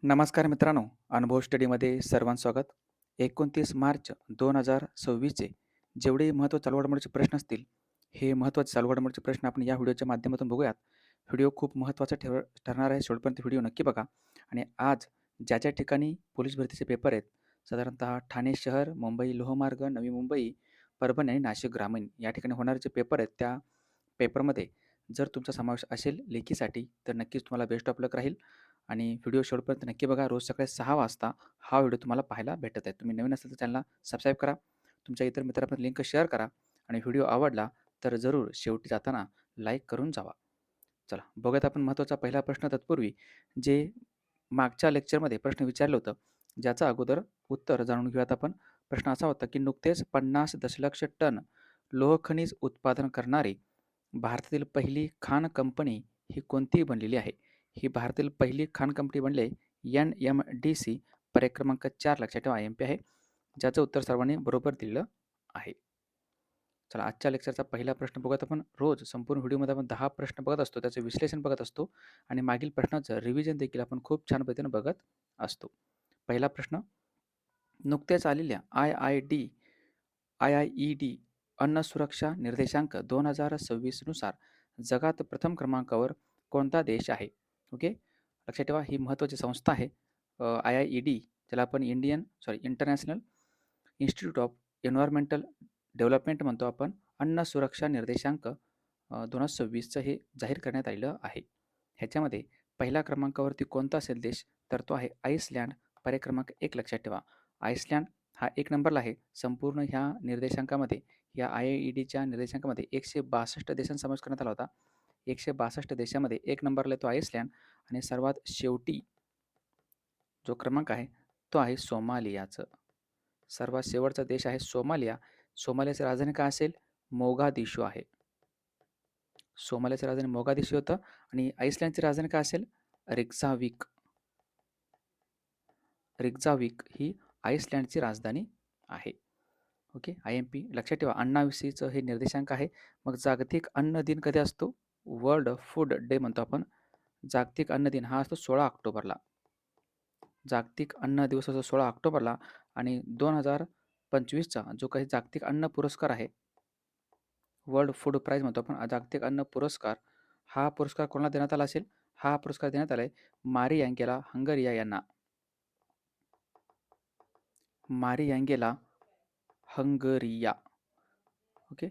नमस्कार मित्रांनो, अनुभव स्टडीमध्ये सर्वांचं स्वागत. 29 मार्च 2026चे जेवढे महत्त्वाचे चालू घडामोडीचे प्रश्न असतील, हे महत्त्वाचे चालू घडामोडीचे प्रश्न आपण या व्हिडिओच्या माध्यमातून बघूयात. व्हिडिओ खूप महत्त्वाचा ठरणार आहे. शेवटपर्यंत व्हिडिओ नक्की बघा. आणि आज ज्या ठिकाणी पोलीस भरतीचे पेपर आहेत, साधारणतः ठाणे शहर, मुंबई लोहमार्ग, नवी मुंबई, परभणी आणि नाशिक ग्रामीण या ठिकाणी होणारे जे पेपर आहेत, त्या पेपरमध्ये जर तुमचा समावेश असेल लेखीसाठी, तर नक्कीच तुम्हाला बेस्ट ऑफ लक राहील. आणि व्हिडिओ शेवटपर्यंत नक्की बघा. रोज सकाळी 6 वाजता हा व्हिडिओ तुम्हाला पाहायला भेटत आहे. तुम्ही नवीन असाल तर चॅनलला सबस्क्राईब करा. तुमच्या इतर मित्रांपर्यंत लिंक शेअर करा आणि व्हिडिओ आवडला तर जरूर शेवटी जाताना लाईक करून जावा. चला बघूयात आपण महत्त्वाचा पहिला प्रश्न. तत्पूर्वी जे मागच्या लेक्चरमध्ये प्रश्न विचारलं होतं, ज्याचा अगोदर उत्तर जाणून घेऊयात आपण. प्रश्न असा होता की नुकतेच 50 दशलक्ष टन लोहखनिज उत्पादन करणारी भारतातील पहिली खाण कंपनी ही कोणती बनलेली आहे? ही भारतातील पहिली खाण कंपनी बनली आहे NMDC. पर्याय क्रमांक 4 लक्षात ठेवा, IMP आहे, ज्याचं उत्तर सर्वांनी बरोबर दिलेलं आहे. चला आजच्या लेक्चरचा पहिला प्रश्न बघूयात आपण. रोज संपूर्ण व्हिडिओमध्ये आपण 10 प्रश्न बघत असतो, त्याचं विश्लेषण बघत असतो आणि मागील प्रश्नाचं रिव्हिजन देखील आपण खूप छान पद्धतीने बघत असतो. पहिला प्रश्न, नुकत्याच आलेल्या IIED अन्न सुरक्षा निर्देशांक 2026 नुसार जगात प्रथम क्रमांकावर कोणता देश आहे? ओके, लक्षात ठेवा ही महत्त्वाची संस्था आहे. IIED, ज्याला आपण international institute of environmental development म्हणतो आपण. अन्न सुरक्षा निर्देशांक 2026चं हे जाहीर करण्यात आलेलं आहे. ह्याच्यामध्ये पहिल्या क्रमांकावरती कोणता असेल देश, तर तो आहे आईसलँड. पर्याय क्रमांक 1 लक्षात ठेवा. आईसलँड हा 1 नंबरला आहे. संपूर्ण ह्या निर्देशांकामध्ये, या IIEDच्या निर्देशांकामध्ये 162 देशांचा समावेश करण्यात आला होता. 162 देशामध्ये 1 नंबरला येतो आईसलँड आणि सर्वात शेवटी जो क्रमांक आहे तो आहे सोमालियाचं. सर्वात शेवटचा देश आहे सोमालिया. सोमालियाची राजधानी काय असेल? मोगादिशू आहे. सोमालियाची राजधानी मोगादिशू होतं आणि आईसलँडची राजधानी काय असेल? रिक्साविक. रिक्साविक ही आईसलँडची राजधानी आहे. ओके, IMP लक्षात ठेवा. अन्नाविषयीचं हे निर्देशांक आहे. मग जागतिक अन्न दिन कधी असतो? वर्ल्ड फूड डे म्हणतो आपण. जागतिक अन्न दिन हा असतो 16 ऑक्टोबरला. जागतिक अन्न दिवस असतो 16 ऑक्टोबरला. आणि 2025चा जो काही जागतिक अन्न पुरस्कार आहे, वर्ल्ड फूड प्राईज म्हणतो आपण, जागतिक अन्न पुरस्कार, हा पुरस्कार कोणाला देण्यात आला असेल? हा पुरस्कार देण्यात आला आहे मारियांगेला हंगरिया यांना. मारियांगेला हंगरिया. ओके,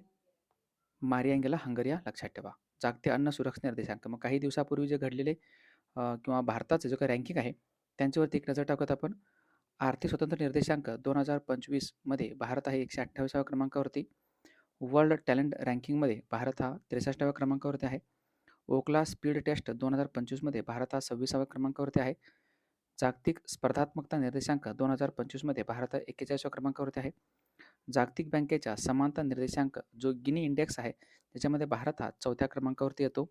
मारियांगेला हंगरिया लक्षात ठेवा. जागतिक अन्न सुरक्षा निर्देशांक. मग काही दिवसापूर्वी जे घडलेले किंवा भारताचं जो काही रँकिंग आहे त्यांच्यावरती एक नजर टाकूयात आपण. आर्थिक स्वातंत्र्य निर्देशांक 2025 मध्ये भारत आहे 128व्या क्रमांकावरती. वर्ल्ड टॅलेंट रँकिंगमध्ये भारत हा 63व्या क्रमांकावरती आहे. ओकला स्पीड टेस्ट 2025 मध्ये भारत हा 26व्या क्रमांकावरती आहे. जागतिक स्पर्धात्मकता निर्देशांक 2025 मध्ये भारत 41व्या क्रमांकावरती आहे. जागतिक बँकेच्या समानता निर्देशांक जो गिनी इंडेक्स आहे त्याच्यामध्ये भारत हा 4थ्या क्रमांकावरती येतो.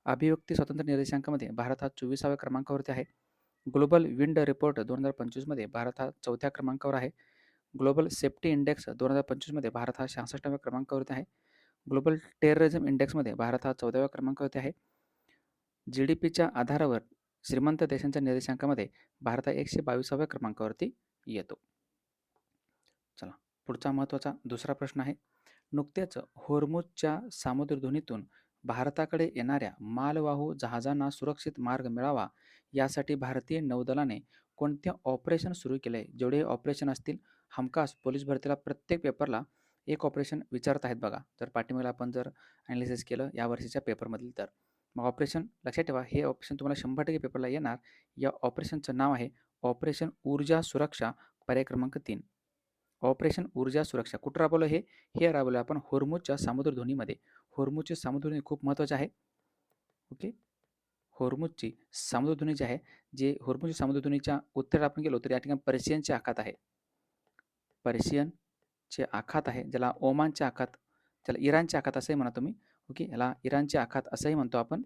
अभिव्यक्ती स्वातंत्र्य निर्देशांकामध्ये भारत हा 24व्या क्रमांकावरती आहे. ग्लोबल विंड रिपोर्ट 2025 मध्ये भारत हा 4थ्या क्रमांकावर आहे. ग्लोबल सेफ्टी इंडेक्स 2025 मध्ये भारत हा 66व्या क्रमांकावरती आहे. ग्लोबल टेररिझम इंडेक्समध्ये भारत हा 14व्या क्रमांकावरती आहे. GDPच्या आधारावर श्रीमंत देशांच्या निर्देशांकामध्ये भारत हा 122व्या क्रमांकावरती येतो. चला पुढचा महत्त्वाचा दुसरा प्रश्न आहे. नुकत्याच होर्मुझच्या सामुद्रधुनीतून भारताकडे येणाऱ्या मालवाहू जहाजांना सुरक्षित मार्ग मिळावा यासाठी भारतीय नौदलाने कोणते ऑपरेशन सुरू केले? जेवढे ऑपरेशन असतील, हमखास पोलीस भरतीला प्रत्येक पेपरला एक ऑपरेशन विचारत आहेत बघा. जर पाठीमागे आपण जर ॲनालिसिस केलं या वर्षीच्या पेपरमधील, तर मग ऑपरेशन लक्षात ठेवा. हे ऑपरेशन तुम्हाला 100% पेपरला येणार. या ऑपरेशनचं नाव आहे ऑपरेशन ऊर्जा सुरक्षा. पर्याय क्रमांक 3. ऑपरेशन ऊर्जा सुरक्षा. कुठं राबवलं हे? हे राबवलं आपण होर्मुझच्या सामुद्रधुनीमध्ये. होर्मुझची सामुद्रधुनी खूप महत्त्वाची आहे. ओके, होर्मुझची सामुद्रधुनी जी आहे, जे होर्मुझची सामुद्रधुनीच्या उत्तरेला आपण गेलो तर या ठिकाणी पर्शियनचे आखात आहे. पर्शियनचे आखात आहे, ज्याला ओमानचे आखात, ज्याला इराणचे आखात असंही म्हणा तुम्ही. ओके, याला इराणचे आखात असंही म्हणतो आपण.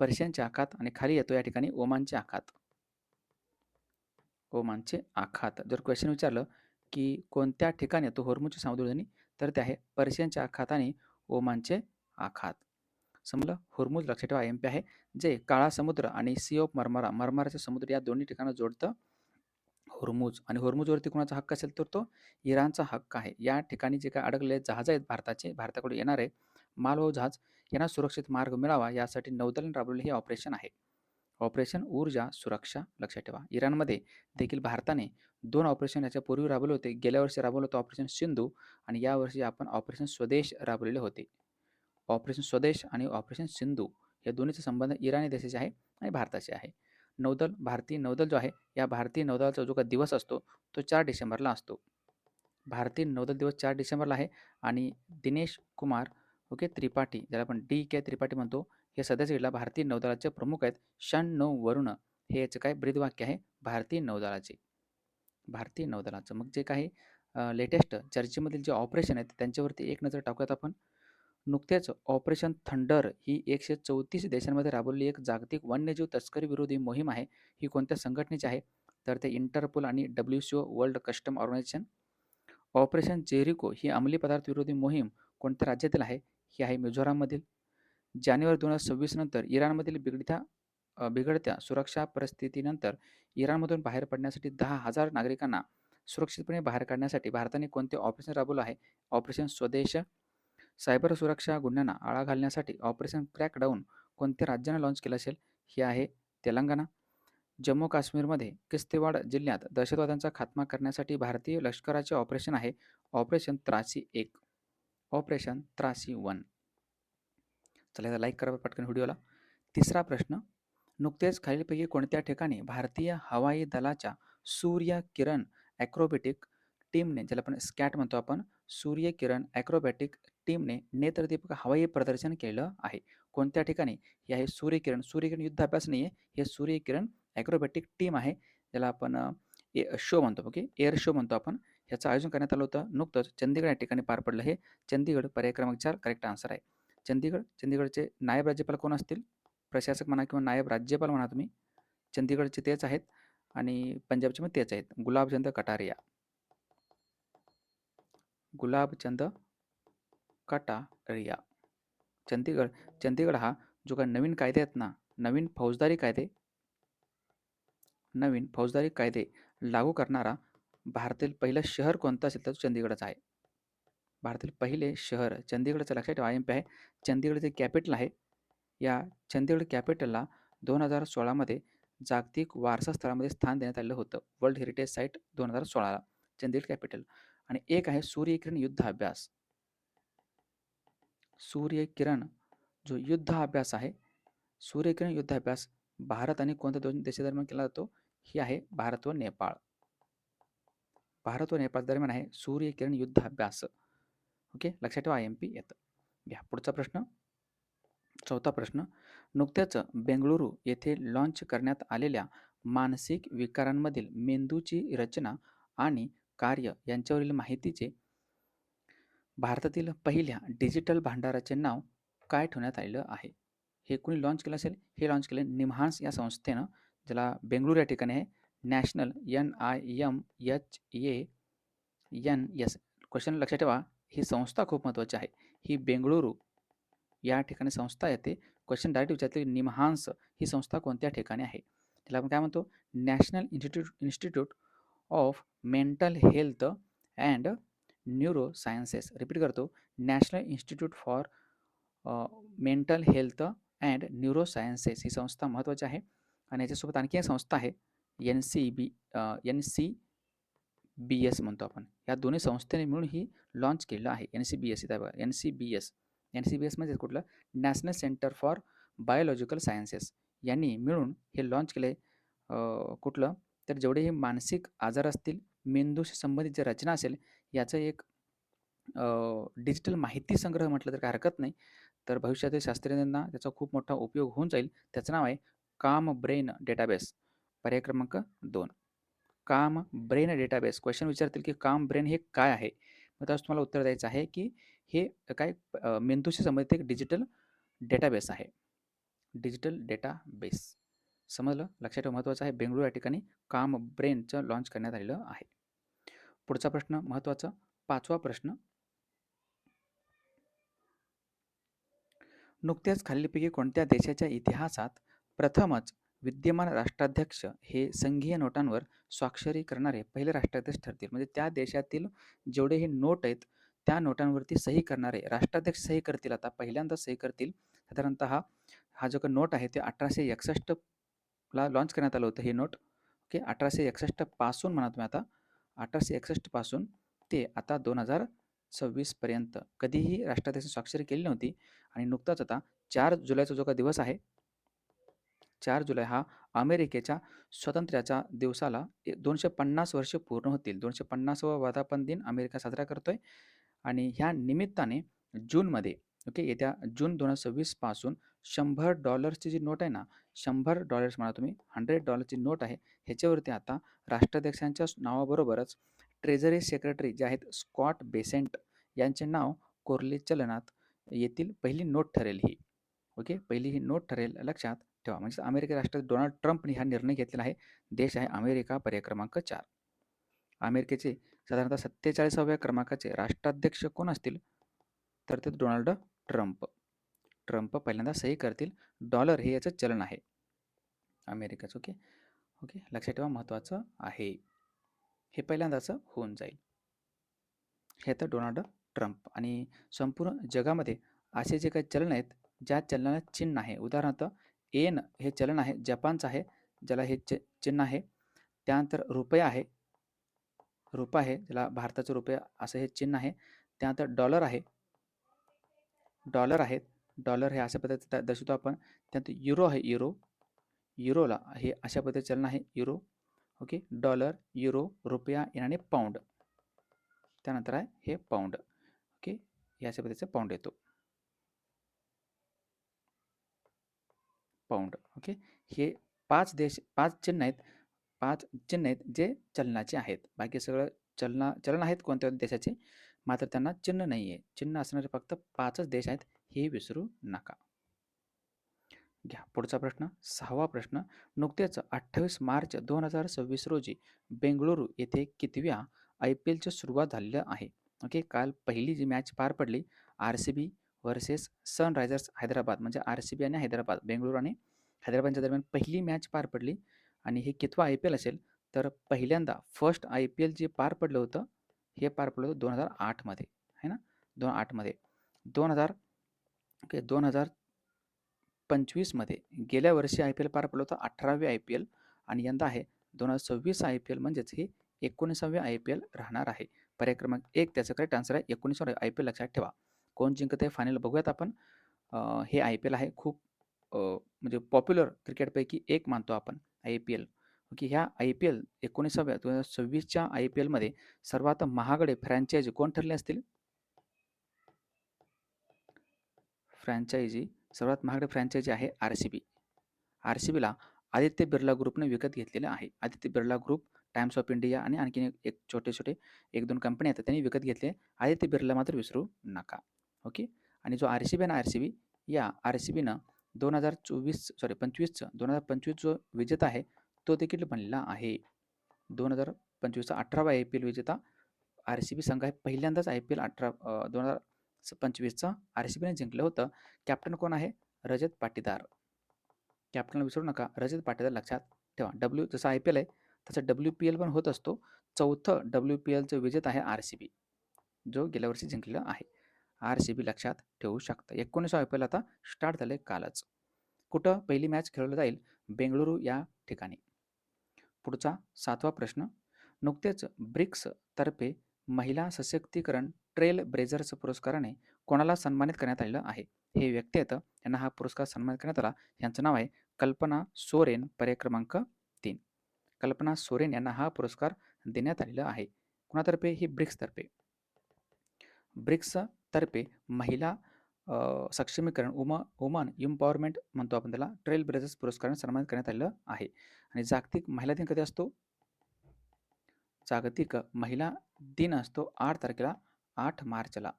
पर्शियनचे आखात आणि खाली येतो या ठिकाणी ओमानचे आखात. ओमानचे आखात. जर क्वेश्चन विचारलं की कोणत्या ठिकाणी येतो होर्मुझची सामुद्रधुनी, तर ते आहे पर्शियनचे आखात आणि ओमानचे आखात. समजलं. होर्मुझ लक्षात ठेवा IMP आहे, जे काळा समुद्र आणि सी ऑफ मर्मारा मर्माराचे समुद्र या दोन्ही ठिकाणं जोडतं. होर्मुझ आणि होर्मुझवरती कोणाचा हक्क असेल तर तो इराणचा हक्क आहे. या ठिकाणी जे काही अडकलेले जहाज आहेत भारताचे, भारताकडून येणारे मालवाहू जहाज यांना सुरक्षित मार्ग मिळावा यासाठी नौदलाने राबवलेले हे ऑपरेशन आहे. ऑपरेशन ऊर्जा सुरक्षा लक्षात ठेवा. इराणमध्ये देखील भारताने 2 ऑपरेशन याच्यापूर्वी राबवले होते. गेल्या वर्षी राबवलं होतं ऑपरेशन सिंधू आणि यावर्षी आपण ऑपरेशन स्वदेश राबवलेले होते. ऑपरेशन स्वदेश आणि ऑपरेशन सिंधू या दोन्हीचे संबंध इराणी देशाचे आहे आणि भारताचे आहे. नौदल, भारतीय नौदल जो आहे, या भारतीय नौदलाचा जो काही दिवस असतो तो 4 डिसेंबरला असतो. भारतीय नौदल दिवस 4 डिसेंबरला आहे आणि दिनेश कुमार त्रिपाठी, ज्याला आपण DK त्रिपाठी म्हणतो, हे सध्याच्या भारतीय नौदलाचे प्रमुख आहेत. शन नौ वरुण हे याचं काय ब्रीदवाक्य आहे भारतीय नौदलाचे. भारतीय नौदलाचं मग जे काही लेटेस्ट चर्चेमधील जे ऑपरेशन आहेत त्यांच्यावरती एक नजर टाकूयात आपण. नुकतेच ऑपरेशन थंडर ही 134 देशांमध्ये राबवलेली एक जागतिक वन्यजीव तस्करी विरोधी मोहीम आहे. ही कोणत्या संघटनेची आहे? तर ते इंटरपोल आणि WCO world custom organisation. Operation Jericho ही अंमली पदार्थ विरोधी मोहीम कोणत्या राज्यातील आहे? ही आहे मिझोराममधील. जानेवारी 2026 नंतर इराणमधील बिघडत्या सुरक्षा परिस्थितीनंतर इराणमधून बाहेर पडण्यासाठी 10,000 नागरिकांना सुरक्षितपणे बाहेर काढण्यासाठी भारताने कोणते ऑपरेशन राबवलं आहे? ऑपरेशन स्वदेश. सायबर सुरक्षा गुन्ह्यांना आळा घालण्यासाठी ऑपरेशन क्रॅकडाऊन कोणत्या राज्याने लॉन्च केलं असेल? हे आहे तेलंगणा. जम्मू काश्मीरमध्ये किश्तवाड जिल्ह्यात दहशतवाद्यांचा खात्मा करण्यासाठी भारतीय लष्कराचे ऑपरेशन आहे ऑपरेशन त्रासी 1, ऑपरेशन त्रासी 1. चला याला लाईक करा पटकन व्हिडिओला. तिसरा प्रश्न, नुकतेच खालीलपैकी कोणत्या ठिकाणी भारतीय हवाई दलाच्या सूर्य किरण ॲक्रोबॅटिक टीमने, ज्याला आपण स्कॅट म्हणतो आपण, सूर्य किरण ॲक्रोबॅटिक टीमने नेत्रदीपक हवाई प्रदर्शन केलं आहे? कोणत्या ठिकाणी? हे आहे सूर्यकिरण. सूर्यकिरण युद्धाभ्यास नाही आहे, हे सूर्यकिरण ॲक्रोबॅटिक टीम आहे, ज्याला आपण शो म्हणतो. एअर शो म्हणतो आपण. ह्याचं आयोजन करण्यात आलं होतं नुकतंच चंदीगड या ठिकाणी पार पडलं. हे चंदीगड पर्याय क्रमांक 4 करेक्ट आन्सर आहे. चंदीगडचे नायब राज्यपाल कोण असतील? प्रशासक म्हणा किंवा नायब राज्यपाल म्हणा तुम्ही. चंदीगडचे तेच आहेत आणि पंजाबचे पण तेच आहेत, गुलाबचंद कटारिया. गुलाबचंद कटारिया. चंदीगड हा जो काही नवीन कायदे आहेत ना, नवीन फौजदारी कायदे लागू करणारा भारतातील पहिलं शहर कोणतं असेल तर चंदीगडच आहे. भारतातील पहिले शहर चंदीगडचं लक्षात ठेवा. IMP आहे. चंदीगडचे कॅपिटल आहे. या चंदीगड कॅपिटलला 2016 मध्ये जागतिक वारसा स्थळामध्ये स्थान देण्यात आलेलं होतं. वर्ल्ड हेरिटेज साईट 2016ला चंदीगड कॅपिटल. आणि एक आहे सूर्यकिरण युद्ध अभ्यास. सूर्यकिरण जो युद्ध अभ्यास आहे, सूर्यकिरण युद्ध अभ्यास भारत आणि कोणत्या 2 देशादरम्यान केला जातो? ही आहे भारत व नेपाळ. भारत व नेपाळ दरम्यान आहे सूर्यकिरण युद्ध अभ्यास. लक्षात ठेवा IMP येतं. घ्या पुढचा प्रश्न. चौथा प्रश्न, नुकत्याच बेंगळुरू येथे लॉन्च करण्यात आलेल्या मानसिक विकारांमधील मेंदूची रचना आणि कार्य यांच्यावरील माहितीचे भारतातील पहिल्या डिजिटल भांडाराचे नाव काय ठेवण्यात आलेलं आहे? हे कोणी लॉन्च केलं असेल? हे लॉन्च केले निम्हान्स या संस्थेनं, ज्याला बेंगळुरू या ठिकाणी आहे. National NIMHANS. क्वेश्चन लक्षात ठेवा, ही संस्था खूप महत्त्वाची आहे. ही बेंगळुरू या ठिकाणी संस्था येते. क्वेश्चन डायरेक्ट विचारते, निम्हान्स ही संस्था कोणत्या ठिकाणी आहे? त्याला आपण काय म्हणतो? National institute of mental health and neurosciences. Repeat करतो, national institute for mental health and neurosciences ही संस्था महत्त्वाची आहे. आणि याच्यासोबत आणखी एक संस्था आहे NCBS म्हणतो आपण. या दोन्ही संस्थेने मिळून ही लॉन्च केलं आहे. NCBS इथं बघा, NCBS म्हणजे कुठलं? National centre for biological sciences यांनी मिळून हे लॉन्च केले. कुठलं? तर जेवढे हे मानसिक आजार असतील, मेंदूशी संबंधित जे रचना असेल, याचं एक डिजिटल माहिती संग्रह म्हटलं तर काय हरकत नाही. तर भविष्यातील शास्त्रज्ञांना त्याचा खूप मोठा उपयोग होऊन जाईल. त्याचं नाव आहे काम ब्रेन डेटाबेस. पर्याय क्रमांक 2, काम ब्रेन डेटाबेस. क्वेश्चन विचारतील की काम ब्रेन हे काय आहे? मग त्यास तुम्हाला उत्तर द्यायचं आहे की हे काय मेंदूशी संबंधित एक डिजिटल डेटाबेस आहे. Digital database. समजलं? लक्षात ठेवा, महत्त्वाचं आहे. बेंगळुरू या ठिकाणी काम ब्रेनचं लॉन्च करण्यात आलेलं आहे. पुढचा प्रश्न महत्त्वाचा, 5वा प्रश्न. नुकत्याच खालीलपैकी कोणत्या देशाच्या इतिहासात प्रथमच विद्यमान राष्ट्राध्यक्ष हे संघीय नोटांवर स्वाक्षरी करणारे पहिले राष्ट्राध्यक्ष ठरतील? म्हणजे त्या देशातील जेवढे हे नोट आहेत त्या नोटांवरती सही करणारे राष्ट्राध्यक्ष सही करतील. आता पहिल्यांदा सही करतील. साधारणतः हा जो काही नोट आहे ते 1861ला लॉन्च करण्यात आलं होतं हे नोट. ओके, 1861 पासून म्हणा तुम्ही आता 1861 पासून ते आता 2026 पर्यंत कधीही राष्ट्राध्यक्ष स्वाक्षरी केली नव्हती. आणि नुकताच आता 4 जुलैचा जो का दिवस आहे, 4 जुलै हा अमेरिकेच्या स्वातंत्र्याच्या दिवसाला 250 वर्ष पूर्ण होतील. 250वा वर्धापन दिन अमेरिका साजरा करतोय. आणि ह्या निमित्ताने जूनमध्ये ओके येत्या जून 2026 पासून $100ची जी नोट आहे ना, $100 म्हणा तुम्ही, $100ची नोट आहे, ह्याच्यावरती आता राष्ट्राध्यक्षांच्या नावाबरोबरच ट्रेझरी सेक्रेटरी जे आहेत स्कॉट बेसेंट यांचे नाव कोरले चलनात येथील पहिली नोट ठरेल ही. ओके, पहिली ही नोट ठरेल, लक्षात ठेवा. म्हणजे अमेरिका राष्ट्राध्यक्ष डोनाल्ड ट्रम्पने हा निर्णय घेतलेला आहे. देश आहे अमेरिका, पर्याय क्रमांक 4. अमेरिकेचे साधारणतः 47व्या क्रमांकाचे राष्ट्राध्यक्ष कोण असतील? तर ते डोनाल्ड ट्रम्प. ट्रम्प पहिल्यांदा सही करतील. डॉलर हे याचं चलन आहे अमेरिकेचं. ओके ओके, लक्षात ठेवा, महत्त्वाचं आहे. हे पहिल्यांदाच होऊन जाईल. हे तर डोनाल्ड ट्रम्प. आणि संपूर्ण जगामध्ये असे जे काही चलन आहेत ज्या चलनाला चिन्ह आहे, उदाहरणार्थ येन हे चलन आहे जपानचं आहे, ज्याला हे चिन्ह आहे. त्यानंतर रुपया आहे, ज्याला भारताचं रुपया असं हे चिन्ह आहे. त्यानंतर डॉलर आहे, डॉलर हे अशा पद्धतीने दर्शवतो आपण. त्यानंतर युरो आहे, युरोला हे अशा पद्धतीचे चलन आहे, युरो. ओके, डॉलर, युरो, रुपया आणि पाऊंड. त्यानंतर आहे हे पाऊंड. ओके, याच्या पद्धतीचा पाऊंड येतो, पाऊंड. ओके, हे 5 चिन्ह आहेत जे चलनाचे आहेत. बाकी सगळं चलन आहेत कोणत्या देशाचे, मात्र त्यांना चिन्ह नाही आहे. चिन्ह असणारे फक्त 5च देश आहेत, हे विसरू नका. घ्या पुढचा प्रश्न, 6वा प्रश्न. नुकतेच 28 मार्च 2026 रोजी बेंगळुरू येथे कितव्या IPLची सुरुवात झालेली आहे? ओके, काल पहिली जी मॅच पार पडली RCB वर्सेस सनरायझर्स हैदराबाद, म्हणजे RCB आणि हैदराबाद, बेंगळुरू आणि हैदराबादच्या दरम्यान पहिली मॅच पार पडली. आणि हे कितवा IPL असेल? तर पहिल्यांदा फर्स्ट IPL जे पार पडलं होतं हे पार पडलं होतं 2008मध्ये, आहे ना, 2008मध्ये. 2025मध्ये गेल्या वर्षी IPL पार पडलं होतं 18वे IPL. आणि यंदा आहे 2026 IPL, म्हणजेच हे 19वे IPL राहणार आहे. पर्याय क्रमांक 1 त्याचं करेक्ट आन्सर आहे, 19वे IPL. लक्षात ठेवा. कोण जिंकत आहे फायनल बघूयात आपण. हे IPL आहे खूप म्हणजे पॉप्युलर क्रिकेटपैकी एक मानतो आपण IPL. की ह्या IPL 19व्या 2026च्या IPLमध्ये सर्वात महागडे फ्रँचायझी कोण ठरले असतील? सर्वात महागडे फ्रँचायझी आहे RCB. RCBला आदित्य बिर्ला ग्रुपने विकत घेतलेलं आहे. Aditya Birla group, times of India आणि आणखीन एक छोटे 1-2 कंपनी आहेत त्यांनी विकत घेतले. आदित्य बिर्ला मात्र विसरू नका. ओके, आणि जो RCB आणि RCB या RCBनं 2025 जो विजेता आहे तो देखील बनलेला आहे. 2025चा 18वा IPL विजेता RCB संघ आहे. पहिल्यांदाच IPL 2025चा RCBने जिंकलं होतं. कॅप्टन कोण आहे? रजत पाटीदार. कॅप्टनला विसरू नका, रजत पाटीदार. लक्षात ठेवा. जसं IPL आहे तसं WPL पण होत असतो. चौथं WPLचं विजेता आहे RCB, जो गेल्या वर्षी जिंकलेला आहे. RCB लक्षात ठेवू शकता. 19 IPL आता स्टार्ट झाले कालच. कुठं पहिली मॅच खेळवली जाईल? बेंगळुरू या ठिकाणी. पुढचा 7वा प्रश्न. नुकतेच ब्रिक्स तर्फे महिला सशक्तीकरण ट्रेल ब्लेझर्स पुरस्काराने कोणाला सन्मानित करण्यात आलेलं आहे? हे व्यक्ती आहेत, यांना हा पुरस्कार सन्मानित करण्यात आला. यांचं नाव आहे कल्पना सोरेन. पर्याय क्रमांक 3. कल्पना सोरेन यांना हा पुरस्कार देण्यात आलेला आहे. कोणातर्फे? ही ब्रिक्सतर्फे. ब्रिक्सतर्फे महिला सक्षमीकरण, वुमन एम्पॉवरमेंट म्हणतो आपण त्याला, ट्रेल ब्लेझर्स पुरस्काराने सन्मानित करण्यात आलेलं आहे. आणि जागतिक महिला दिन कधी असतो? जागतिक महिला दिन असतो 8 तारखेला, 8 मार्चला.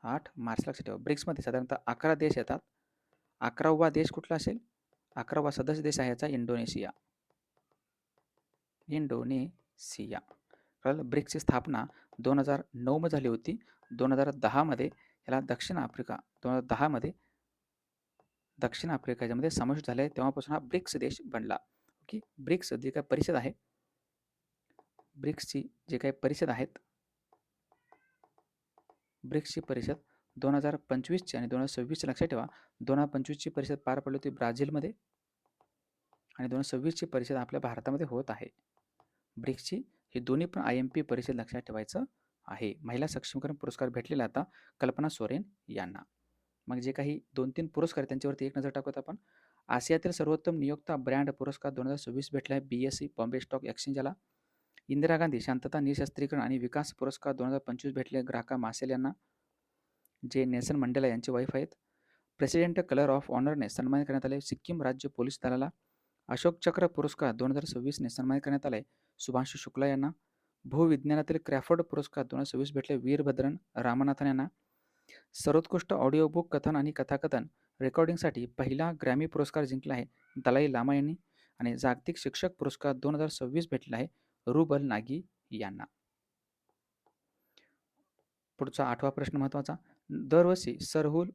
8 मार्च. लक्षात ठेवा. ब्रिक्समध्ये साधारणतः 11 देश येतात. 11वा देश कुठला असेल? 11वा सदस्य देश आहे याचा इंडोनेशिया. कळलं? ब्रिक्सची स्थापना 2009 मध्ये झाली होती. 2010मध्ये याला दक्षिण आफ्रिका, 2010मध्ये दक्षिण आफ्रिकेमध्ये समावेश झाला आहे तेव्हापासून हा ब्रिक्स देश बनला. ओके, ब्रिक्स जे काही परिषद आहे, ब्रिक्सची जे काही परिषद आहेत, ब्रिक्सची परिषद 2025ची आणि 2026ची लक्षात ठेवा. 2025ची परिषद पार पडली होती ब्राझीलमध्ये आणि 2026ची परिषद आपल्या भारतामध्ये होत आहे. ब्रिक्सची ही दोन्ही पण IMP परिषद लक्षात ठेवायचं आहे. महिला सक्षमीकरण पुरस्कार भेटलेला आता कल्पना सोरेन यांना. मग जे काही 2-3 पुरस्कार आहेत त्यांच्यावरती एक नजर टाकूयात आपण. आशियातील सर्वोत्तम नियोक्ता ब्रँड पुरस्कार 2026 भेटला आहे BSE बॉम्बे स्टॉक एक्सचेंजला. इंदिरा गांधी शांतता निशस्त्रीकरण आणि विकास पुरस्कार 2025 भेटले ग्राहका मासेल यांना, जे नेल्सन मंडेला यांचे वाईफ आहेत. प्रेसिडेंट कलर ऑफ ऑनरने सन्मानित करण्यात आले सिक्कीम राज्य पोलीस दलाला. अशोक चक्र पुरस्कार 2026ने सन्मानित करण्यात आले शुभांशु शुक्ला यांना. भूविज्ञानातील क्रॅफर्ड पुरस्कार 2026 भेटले वीरभद्रन रामनाथन यांना. सर्वोत्कृष्ट ऑडिओ बुक कथन आणि कथाकथन रेकॉर्डिंगसाठी पहिला ग्रॅमी पुरस्कार जिंकला आहे दलाई लामा यांनी. आणि जागतिक शिक्षक पुरस्कार 2026 भेटला आहे रुबल नागी यांना. पुढचा 8वा प्रश्न महत्त्वाचा. दरवर्षी सरहुल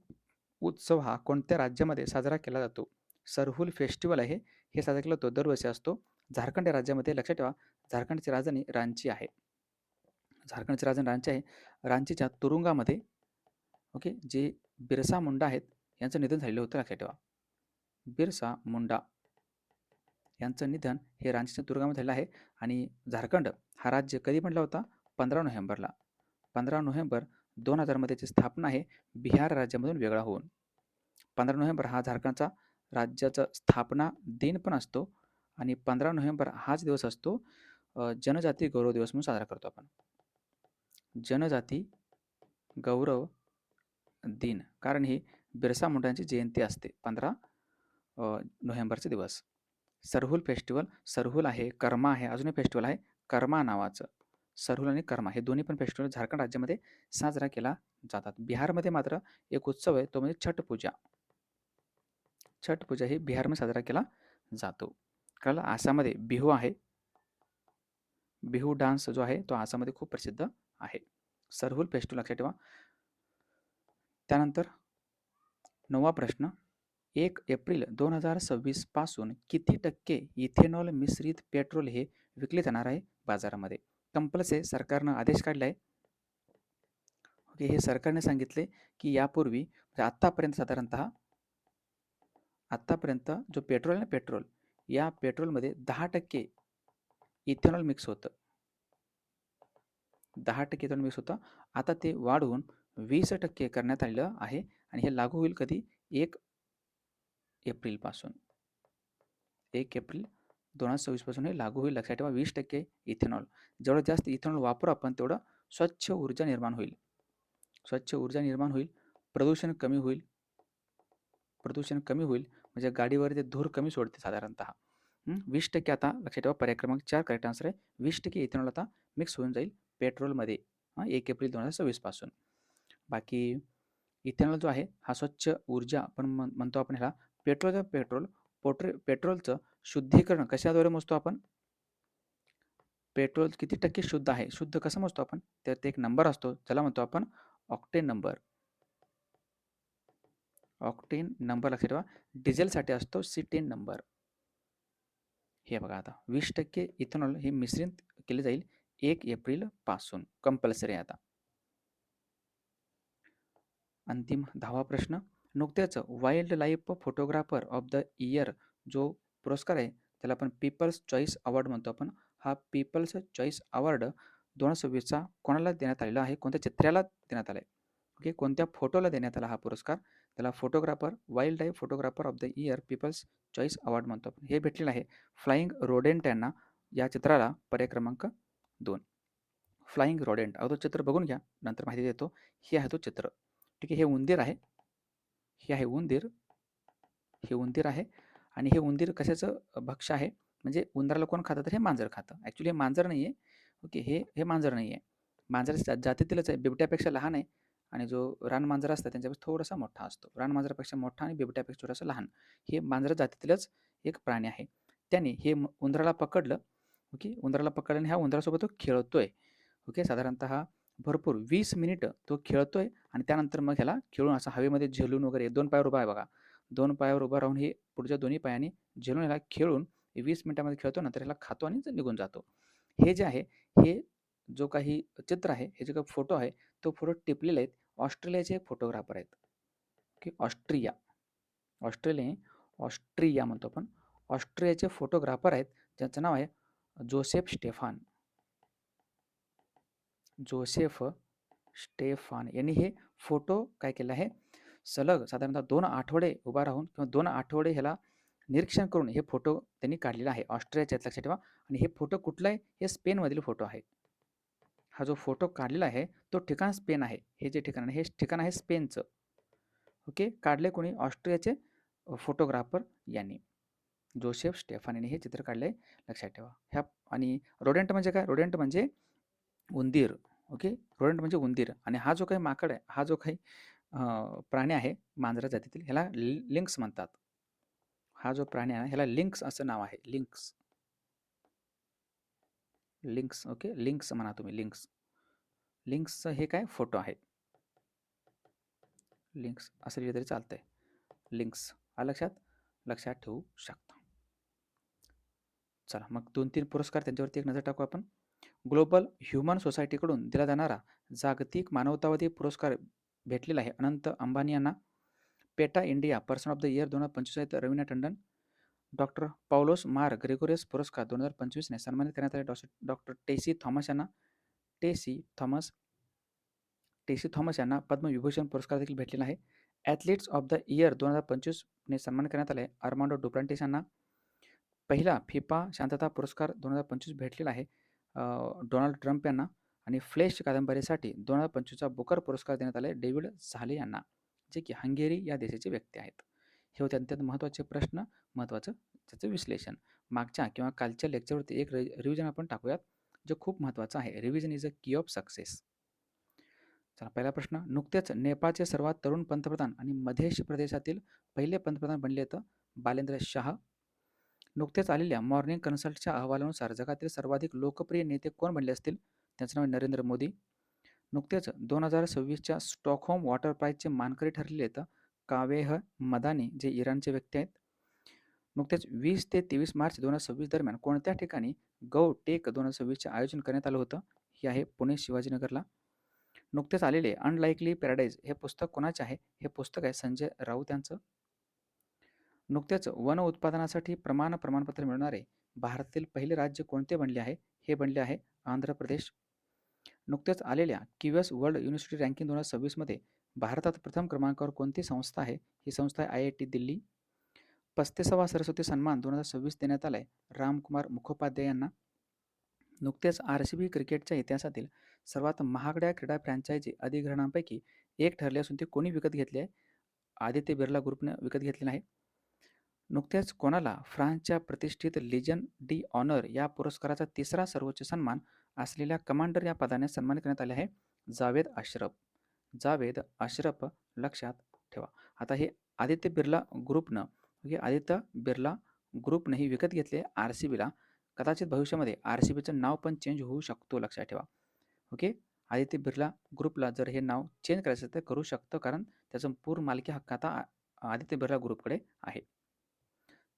उत्सव हा कोणत्या राज्यामध्ये साजरा केला जातो? सरहुल फेस्टिवल आहे, हे साजरा केला जातो, दरवर्षी असतो. झारखंड या राज्यामध्ये. लक्षात ठेवा, झारखंडची राजधानी रांची आहे. झारखंडची राजधानी रांची आहे. रांचीच्या तुरुंगामध्ये ओके जे बिरसा मुंडा आहेत यांचं निधन झालेलं होतं. लक्षात ठेवा, बिरसा मुंडा यांचं निधन हे रांचीच्या तुरुंगामध्ये झालेलं आहे. आणि झारखंड हा राज्य कधी बनला होता? 15 नोव्हेंबरला. 15 नोव्हेंबर 2000 मध्ये त्याची स्थापना आहे बिहार राज्यामधून वेगळा होऊन. 15 नोव्हेंबर हा झारखंडचा राज्याचा स्थापना दिन पण असतो आणि 15 नोव्हेंबर हाच दिवस असतो जनजाती गौरव दिवस म्हणून साजरा करतो आपण. जनजाती गौरव दिन, कारण ही बिरसा मुंडांची जयंती असते 15 नोव्हेंबरचे दिवस. सरहुल फेस्टिवल, सरहुल आहे, कर्मा आहे, अजून एक फेस्टिवल आहे कर्मा नावाचं. सरहुल आणि कर्मा हे दोन्ही पण फेस्टिवल झारखंड राज्यामध्ये साजरा केला जातात. बिहारमध्ये मात्र एक उत्सव आहे, तो म्हणजे छठ पूजा. छठ पूजा ही बिहारमध्ये साजरा केला जातो. कारण आसाममध्ये बिहू आहे, बिहू डान्स जो आहे तो आसाममध्ये खूप प्रसिद्ध आहे. सरहुल फेस्टिवल लक्षात ठेवा. त्यानंतर 9वा प्रश्न. 1 एप्रिल 2026 पासून किती टक्के इथेनॉल मिश्रित पेट्रोल हे विकले जाणार आहे बाजारामध्ये? कंपल्सरी सरकारनं आदेश काढला आहे. ओके, हे सरकारने सांगितले की यापूर्वी आत्तापर्यंत साधारणतः आत्तापर्यंत जो पेट्रोल आहे ना, पेट्रोल, या पेट्रोलमध्ये 10% इथेनॉल मिक्स होतं. 10% इथेनॉल मिक्स होतं. आता ते वाढवून 20% करण्यात आलेलं आहे आणि हे लागू होईल कधी? 1 एप्रिलपासून. 1 एप्रिल 2026 पासून हे लागू होईल. लक्षात ठेवा, 20% इथेनॉल. जेवढं जास्त इथेनॉल वापरू आपण तेवढं स्वच्छ ऊर्जा निर्माण होईल. स्वच्छ ऊर्जा निर्माण होईल, प्रदूषण कमी होईल. प्रदूषण कमी होईल म्हणजे गाडीवर ते धूर कमी सोडते साधारणतः. 20% आता लक्षात ठेवा, पर्याय क्रमांक 4 करेक्ट आन्सर आहे. 20% इथेनॉल आता मिक्स होऊन जाईल पेट्रोलमध्ये 1 एप्रिल 2026 पासून. बाकी इथेनॉल जो आहे हा स्वच्छ ऊर्जा आपण म्हणतो आपण ह्याला. पेट्रोलचं शुद्धीकरण कशाद्वारे मोजतो आपण? पेट्रोल किती टक्के शुद्ध आहे, शुद्ध कसं मोजतो आपण? त्यात एक नंबर असतो, त्याला म्हणतो आपण ऑक्टेन नंबर. ऑक्टेन नंबर लक्षात ठेवा. डिझेलसाठी असतो C10 नंबर. हे बघा, आता 20% इथेनॉल हे मिश्रित केले जाईल 1 एप्रिल पासून, कंपल्सरी आता. अंतिम 10वा प्रश्न. नुकत्याच wild life photographer of the year जो पुरस्कार आहे त्याला आपण पीपल्स चॉईस अवॉर्ड म्हणतो आपण. हा पीपल्स चॉईस अवॉर्ड 2026चा कोणाला देण्यात आलेला आहे? कोणत्या चित्राला देण्यात आला आहे? ओके, कोणत्या फोटोला देण्यात आला हा पुरस्कार? त्याला photographer, wildlife photographer of the year people's choice award म्हणतो आपण. हे भेटलेलं आहे फ्लाइंग रोडेंट यांना. या चित्राला पर्याय क्रमांक 2. Flying rodent. अगोदर चित्र बघून घ्या, नंतर माहिती देतो. हे आहे तो चित्र. ठीक आहे, हे उंदीर आहे. हे आहे उंदीर. हे उंदीर आहे आणि हे उंदीर कशाचं भक्ष्य आहे? म्हणजे उंदराला कोण खातं? तर हे मांजर खातं. ॲक्च्युली हे मांजर नाही आहे. ओके, हे मांजर नाही आहे. मांजर जातीतीलच आहे, बिबट्यापेक्षा लहान आहे. आणि जो रानमांजर असतं त्यांच्यापेक्षा थोडासा मोठा असतो. रानमांजरापेक्षा मोठा आणि बिबट्यापेक्षा थोडासा लहान. हे मांजर जातीतीलच एक प्राणी आहे. त्याने हे उंदराला पकडलं. ओके, उंदराला पकडलं आणि ह्या उंदरासोबत तो खेळतोय. ओके, साधारणतः भरपूर 20 मिनिटं तो खेळतोय आणि त्यानंतर मग ह्याला खेळून असं हवेमध्ये झेलून वगैरे 2 पायावर उभा आहे बघा. 2 पायावर उभा राहून हे पुढच्या दोन्ही पायाने झेलून ह्याला खेळून 20 मिनिटांमध्ये खेळतो, नंतर ह्याला खातो आणि निघून जातो. हे जे आहे, हे जो काही चित्र आहे, हे जे काही फोटो आहे, तो फोटो टिपलेले आहेत ऑस्ट्रेलियाचे फोटोग्राफर आहेत. ओके, ऑस्ट्रिया, ऑस्ट्रेलिया ऑस्ट्रिया म्हणतो आपण. ऑस्ट्रियाचे फोटोग्राफर आहेत, ज्यांचं नाव आहे जोसेफ स्टेफान. जोसेफ स्टेफान यांनी हे फोटो काय केलं आहे, सलग साधारणतः 2 आठवडे उभा राहून किंवा 2 आठवडे ह्याला निरीक्षण करून हे फोटो त्यांनी काढलेला आहे. ऑस्ट्रेलियाचे आहेत, लक्षात ठेवा. आणि हे फोटो कुठला आहे? हे स्पेनमधील फोटो आहे. हा जो फोटो काढलेला आहे तो ठिकाण स्पेन आहे. हे जे ठिकाण आहे, हे ठिकाण आहे स्पेनचं. ओके, काढले कोणी? ऑस्ट्रियाचे फोटोग्राफर यांनी, जोसेफ स्टेफान यांनी हे चित्र काढले, लक्षात ठेवा. ह्या आणि रोडेंट म्हणजे काय? रोडेंट म्हणजे उंदीर. ओके, रोडेंट म्हणजे उंदीर. आणि हा जो काही माकड आहे, हा जो काही प्राणी आहे मांजरा जातीतील, ह्याला लिंक्स म्हणतात. हा जो प्राणी आहे ह्याला लिंक्स असं नाव आहे. Links, links. ओके, लिंक्स म्हणा तुम्ही, लिंक्स. लिंक्सचं हे काय फोटो आहे. लिंक्स असं लिहिलं तरी चालतंय. लिंक्स लक्षात ठेवू शकता. चला मग 2-3 पुरस्कार त्यांच्यावरती एक नजर टाकू आपण. ग्लोबल ह्युमन सोसायटीकडून दिला जाणारा जागतिक मानवतावादी पुरस्कार भेटलेला आहे अनंत अंबानी यांना. PETA India person of the year 2025 आहेत रवीना टंडन. डॉक्टर पौलोस मार ग्रेगोरियस पुरस्कार 2025 ने सन्मानित करण्यात आले डॉक्टर टेसी थॉमस यांना. टेसी थॉमस यांना पद्मविभूषण पुरस्कार देखील भेटलेला आहे. ॲथलीट्स ऑफ द इयर 2025 ने सन्मान करण्यात आले आर्मांडो डुप्लांटिस यांना. पहिला फिफा शांतता पुरस्कार 2025 भेटलेला आहे डोनाल्ड ट्रम्प यांना. आणि फ्लेश कादंबरीसाठी 2025चा बुकर पुरस्कार देण्यात आले डेव्हिड झाले यांना, जे की हंगेरी या देशाचे व्यक्ती आहेत. हे होते अत्यंत महत्त्वाचे प्रश्न, महत्त्वाचं त्याचं विश्लेषण. मागच्या किंवा कालच्या लेक्चरवरती एक रिव्हिजन आपण टाकूयात, जे खूप महत्त्वाचं आहे. रिव्हिजन इज अ की ऑफ सक्सेस. चला, पहिला प्रश्न. नुकतेच नेपाळचे सर्वात तरुण पंतप्रधान आणि मध्य प्रदेशातील पहिले पंतप्रधान बनले आहेत बालेंद्र शाह. नुकतेच आलेल्या मॉर्निंग कन्सल्टच्या अहवालानुसार जगातील सर्वाधिक लोकप्रिय नेते कोण बनले असतील? त्यांचं नाव आहे नरेंद्र मोदी. नुकतेच 2026च्या स्टॉकहोम वॉटर प्राईजचे मानकरी ठरलेले आहेत कावेह मदानी, जे इराणचे व्यक्ती आहेत. नुकतेच 20 ते 23 मार्च 2026 दरम्यान कोणत्या ठिकाणी गौ टेक 2026चे आयोजन करण्यात आलं होतं? हे आहे पुणे शिवाजीनगरला. नुकतेच आलेले अनलाइकली पॅराडाईज हे पुस्तक कोणाचे आहे? हे पुस्तक आहे संजय राऊत यांचं. नुकतेच वन उत्पादनासाठी प्रमाणपत्र मिळणारे भारतातील पहिले राज्य कोणते बनले आहे? हे बनले आहे आंध्र प्रदेश. नुकतेच आलेल्या क्यूएस वर्ल्ड युनिव्हर्सिटी रँकिंग 2026 भारतात प्रथम क्रमांकावर कोणती संस्था आहे? ही संस्था आहे IIT दिल्ली. 35वा सरस्वती सन्मान 2026 देण्यात आलाय रामकुमार मुखोपाध्याय यांना. नुकतेच RCB क्रिकेटच्या इतिहासातील सर्वात महागड्या क्रीडा फ्रँचायझी अधिग्रहणांपैकी एक ठरले असून ते कोणी विकत घेतले आहे? आदित्य बिर्ला ग्रुपने विकत घेतलेलं आहे. नुकतेच कोणाला फ्रान्सच्या प्रतिष्ठित लिजन डी ऑनर या पुरस्काराचा तिसरा सर्वोच्च सन्मान असलेल्या कमांडर या पदाने सन्मानित करण्यात आले आहे? जावेद अशरफ. जावेद अशरफ, लक्षात ठेवा. आता हे आदित्य बिर्ला ग्रुपनं ही विकत घेतले RCBला. कदाचित भविष्यामध्ये RCBचं नाव पण चेंज होऊ शकतो, लक्षात ठेवा. ओके, आदित्य बिर्ला ग्रुपला जर हे नाव चेंज करायचं तर करू शकतं, कारण त्याचं पूर्ण मालकी हक्क आता आदित्य बिर्ला ग्रुपकडे आहे.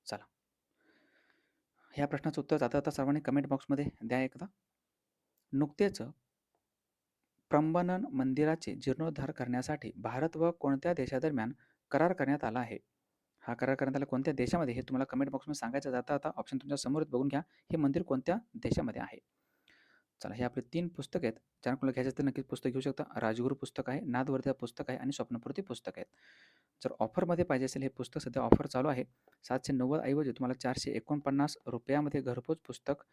चला, ह्या प्रश्नाचं उत्तर जाता सर्वांनी कमेंट बॉक्समध्ये द्या एकदा. नुकतेच प्रंबनन मंदिराचे जीर्णोद्धार करण्यासाठी भारत व कोणत्या देशादरम्यान करार करण्यात आला आहे? हा करार करण्यात आला कोणत्या देशामध्ये? हे तुम्हाला कमेंट बॉक्समध्ये सांगायचं. जाता आता ऑप्शन तुमच्या समोर बघून घ्या, हे मंदिर कोणत्या देशामध्ये आहे. चला, हे आपले 3 पुस्तक आहेत. ज्यांना कोणाला घ्यायचं तर नक्कीच पुस्तक घेऊ शकता. राजगुरू पुस्तक आहे, नादवर्धा पुस्तक आहे आणि स्वप्नपूर्ती पुस्तक आहेत. जर ऑफरमध्ये पाहिजे असेल हे पुस्तक, सध्या ऑफर चालू आहे. 790 ऐवजी तुम्हाला 449 रुपयामध्ये घरपोच पुस्तक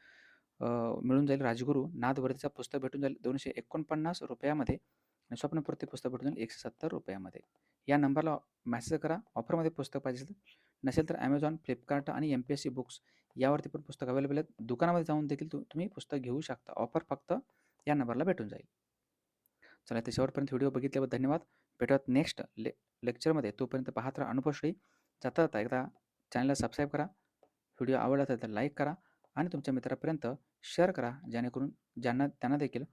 मिळून जाईल. राजगुरू नादवर्धीचं पुस्तक भेटून जाईल 249 रुपयामध्ये आणि स्वप्नपूर्ती पुस्तक भेटून जाईल 170 रुपयामध्ये. या नंबरला मेसेज करा. ऑफरमध्ये पुस्तक पाहिजे असेल, नसेल तर Amazon, फ्लिपकार्ट आणि MPSC बुक्स यावरती पण पुस्तक अवेलेबल आहेत. दुकानामध्ये जाऊन देखील तुम्ही पुस्तक घेऊ शकता. ऑफर फक्त या नंबरला भेटून जाईल. चला, ते शेवटपर्यंत व्हिडिओ बघितल्याबद्दल धन्यवाद. भेटूयात नेक्स्ट लेक्चरमध्ये. तोपर्यंत पाहत राहा अनुभवश्री. जाता जाता एकदा चॅनलला सबस्क्राईब करा. व्हिडिओ आवडला तर लाईक करा आणि तुमच्या मित्रापर्यंत शेअर करा, जेणेकरून त्यांना देखील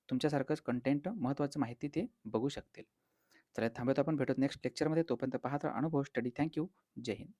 तुमच्यासारखंच कंटेंट, महत्त्वाची माहिती ते बघू शकतील. चला थांबूयात आपण. भेटूत नेक्स्ट लेक्चरमध्ये. तोपर्यंत पाहत राहा अनुभव स्टडी. थँक जय हिंद.